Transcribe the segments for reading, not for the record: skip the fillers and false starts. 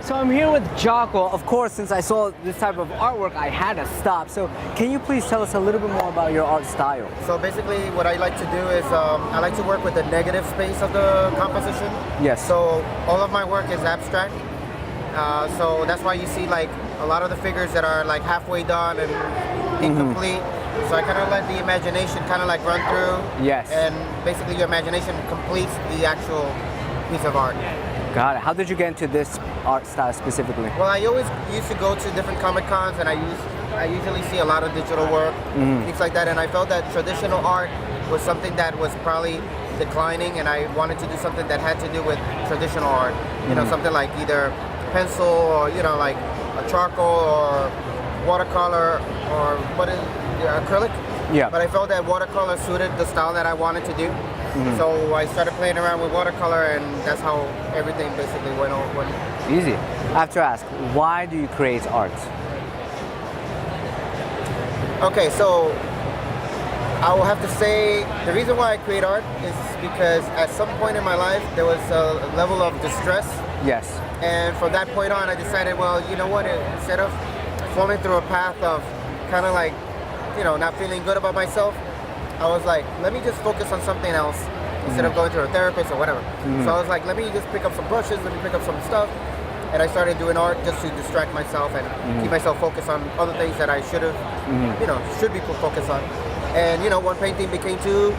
so I'm here with JaCo. Of course, since I saw this type of artwork, I had to stop. So can you please tell us a little bit more about your art style? So basically what I like to do is I like to work with the negative space of the composition. Yes. So all of my work is abstract. So that's why you see like a lot of the figures that are like halfway done and incomplete. So I kind of let the imagination kind of like run through. Yes. And basically your imagination completes the actual piece of art. Got it. How did you get into this art style specifically? Well, I always used to go to different Comic Cons, and I usually see a lot of digital work, things like that. And I felt that traditional art was something that was probably declining, and I wanted to do something that had to do with traditional art. You know, something like either pencil or like a charcoal or watercolor or acrylic. Yeah. But I felt that watercolor suited the style that I wanted to do. So I started playing around with watercolor, and that's how everything basically went on. Easy. I have to ask, why do you create art? Okay, so I will have to say the reason why I create art is because at some point in my life there was a level of distress. Yes. And from that point on, I decided, well, you know what? Instead of falling through a path of kind of like, not feeling good about myself, I was like, let me just focus on something else instead of going to a therapist or whatever. So I was like, let me just pick up some brushes, let me pick up some stuff. And I started doing art just to distract myself and keep myself focused on other things that I should have, should be focused on. And, one painting became two,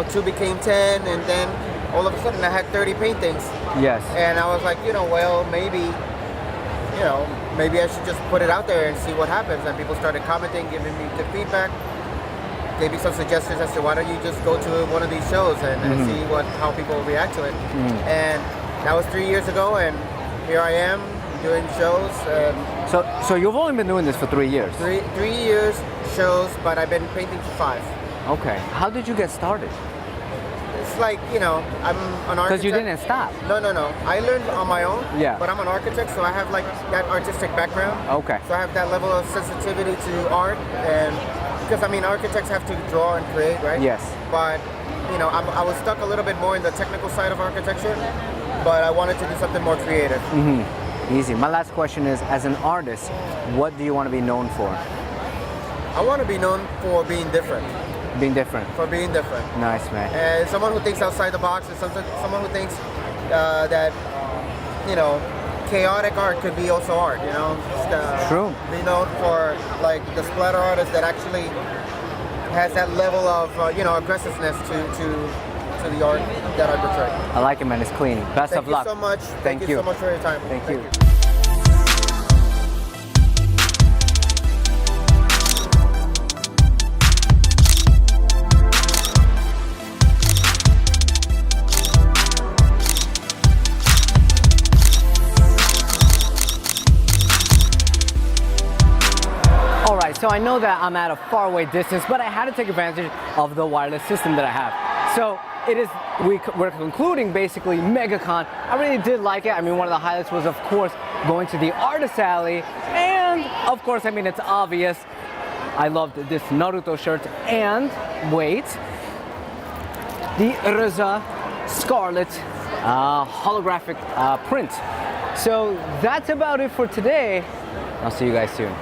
two became 10, and then all of a sudden I had 30 paintings. Yes. And I was like, well, maybe I should just put it out there and see what happens. And people started commenting, giving me good feedback. Gave me some suggestions as to why don't you just go to one of these shows and see how people react to it. And that was 3 years ago, and here I am doing shows. So you've only been doing this for 3 years? 3 years shows, but I've been painting for 5. Okay. How did you get started? It's like, I'm an architect. Because you didn't stop. No. I learned on my own. Yeah. But I'm an architect, so I have like that artistic background. Okay. So I have that level of sensitivity to art, and because architects have to draw and create, right? Yes. But I was stuck a little bit more in the technical side of architecture, but I wanted to do something more creative. Easy. My last question is, as an artist, what do you want to be known for? I want to be known for being different. Being different. For being different. Nice, man. And someone who thinks outside the box, and someone who thinks that chaotic art could be also art. Just, True. Be known for like the splatter artist that actually has that level of aggressiveness to the art that I portray. I like it, man. It's clean. Best of luck. Thank you so much. Thank you so much for your time. Thank you. Alright, so I know that I'm at a faraway distance, but I had to take advantage of the wireless system that I have. So we're concluding basically Megacon. I really did like it. One of the highlights was, of course, going to the Artist Alley, and of course, it's obvious, I loved this Naruto shirt, and wait, the Urza Scarlet holographic print. So that's about it for today. I'll see you guys soon.